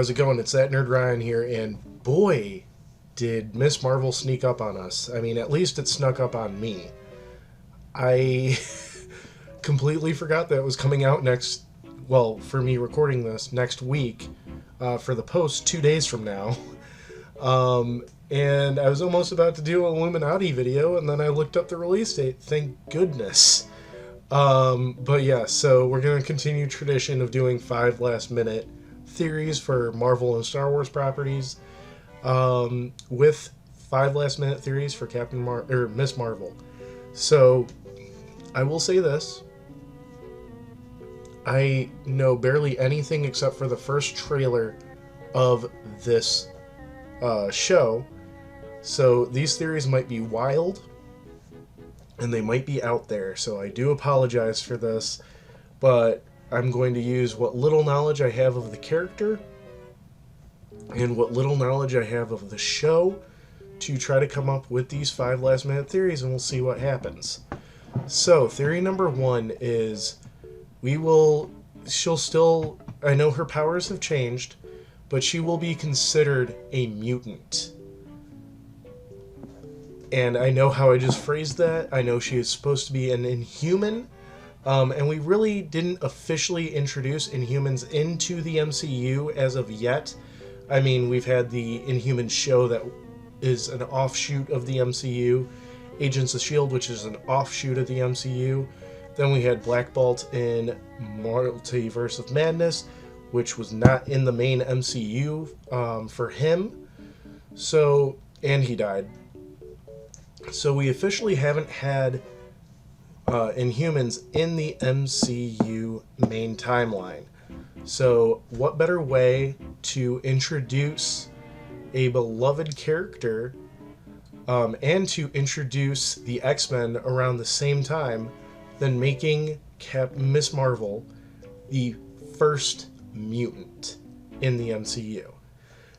how's it going? It's that nerd Ryan here, and boy, did Miss Marvel sneak up on us. I mean, at least it snuck up on me. I completely forgot that it was coming out next, well, for me recording this, next week, for the post 2 days from now. And I was almost about to do an Illuminati video, and then I looked up the release date. Thank goodness. But yeah, so we're going to continue tradition of doing 5 last-minute theories for Marvel and Star Wars properties, with 5 last-minute theories for Miss Marvel. So, I will say this. I know barely anything except for the first trailer of this show. So these theories might be wild, and they might be out there. So I do apologize for this, but I'm going to use what little knowledge I have of the character and what little knowledge I have of the show to try to come up with these 5 last-minute theories, and we'll see what happens. So, theory number 1 is she'll still, I know her powers have changed, but she will be considered a mutant. And I know how I just phrased that. I know she is supposed to be an Inhuman, and we really didn't officially introduce Inhumans into the MCU as of yet. I mean, we've had the Inhuman show that is an offshoot of the MCU, Agents of S.H.I.E.L.D., which is an offshoot of the MCU. Then we had Black Bolt in Multiverse of Madness, which was not in the main MCU for him. So, and he died. So we officially haven't had Inhumans in the MCU main timeline. So what better way to introduce a beloved character and to introduce the X-Men around the same time than making Miss Marvel the first mutant in the MCU.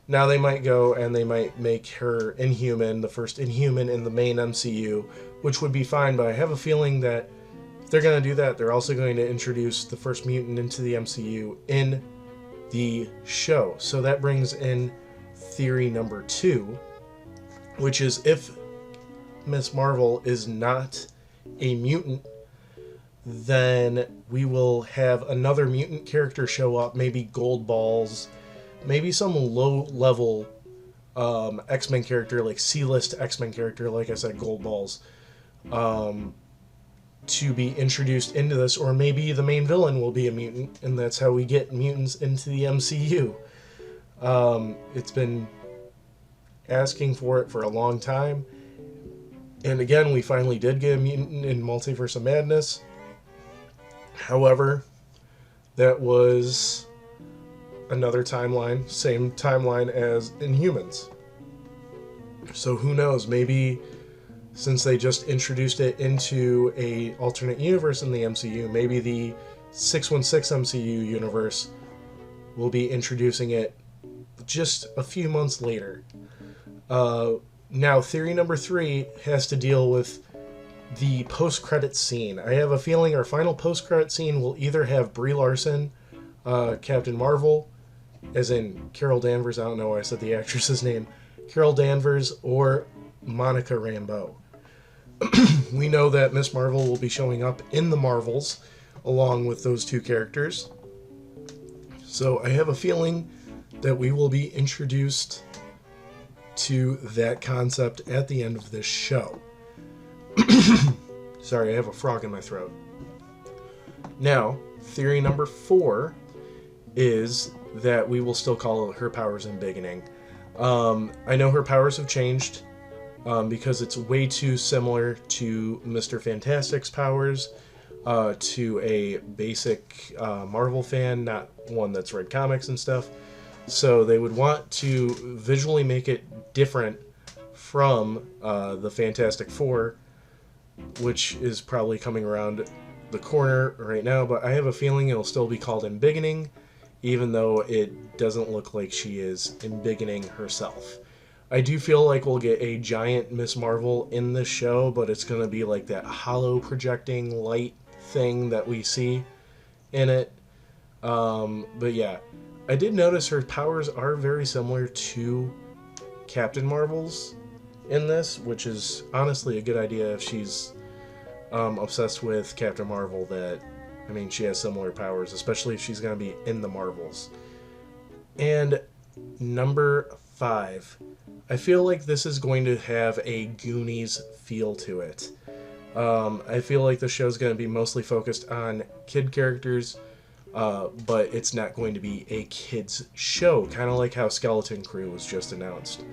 Now they might go and they might make her Inhuman, the first Inhuman in the main MCU, which would be fine, but I have a feeling that if they're going to do that, they're also going to introduce the first mutant into the MCU in the show. So that brings in theory number 2, which is if Miss Marvel is not a mutant, then we will have another mutant character show up, maybe Gold Balls, maybe some low-level X-Men character, like C-list X-Men character, like I said, Gold Balls, to be introduced into this, or maybe the main villain will be a mutant, and that's how we get mutants into the MCU. It's been asking for it for a long time, and again, we finally did get a mutant in Multiverse of Madness. However, that was another timeline, same timeline as Inhumans. So who knows, maybe since they just introduced it into a alternate universe in the MCU, maybe the 616 MCU universe will be introducing it just a few months later. Now, theory number 3 has to deal with the post-credit scene. I have a feeling our final post-credit scene will either have Brie Larson, Captain Marvel, as in Carol Danvers, I don't know why I said the actress's name, Carol Danvers, or Monica Rambeau. We know that Miss Marvel will be showing up in the Marvels along with those 2 characters. So I have a feeling that we will be introduced to that concept at the end of this show. Sorry, I have a frog in my throat. Now, theory number 4 is that we will still call her powers embiggening. I know her powers have changed because it's way too similar to Mr. Fantastic's powers, to a basic Marvel fan, not one that's read comics and stuff. So they would want to visually make it different from the Fantastic Four, which is probably coming around the corner right now, but I have a feeling it'll still be called embiggening, even though it doesn't look like she is embiggening herself. I do feel like we'll get a giant Miss Marvel in this show, but it's going to be like that hollow projecting light thing that we see in it. But yeah, I did notice her powers are very similar to Captain Marvel's in this, which is honestly a good idea if she's obsessed with Captain Marvel. That, I mean, she has similar powers, especially if she's going to be in the Marvels. And number 5, I feel like this is going to have a Goonies feel to it. I feel like the show's going to be mostly focused on kid characters, but it's not going to be a kids show, kind of like how Skeleton Crew was just announced.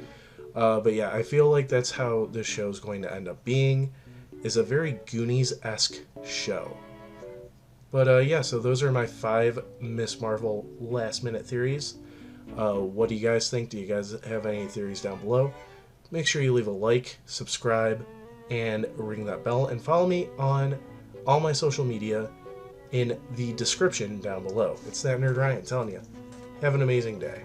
But yeah, I feel like that's how this show's going to end up being, is a very Goonies-esque show. But yeah, so those are my 5 Miss Marvel last-minute theories. What do you guys think? Do you guys have any theories down below? Make sure you leave a like, subscribe, and ring that bell, and follow me on all my social media in the description down below. It's that nerd Ryan telling you. Have an amazing day.